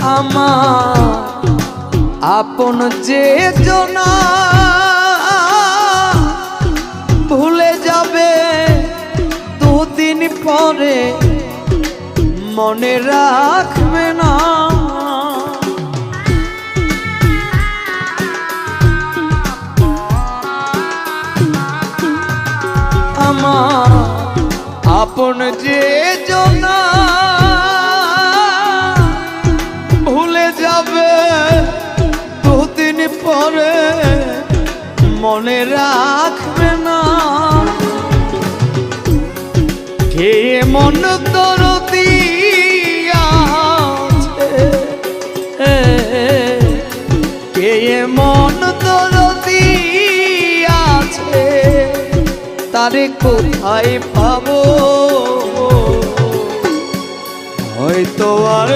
আমার আপন যে জনা ভুলে যাবে দুদিন পরে মনে রাখবে না। আমার আপন যে জনা ভুলে যাবে দুদিন পরে মনে রাখবে না। কে মন দরদি আছে, কে মন দরদি আছে, তারে কোথায় পাবো? হয়তো আর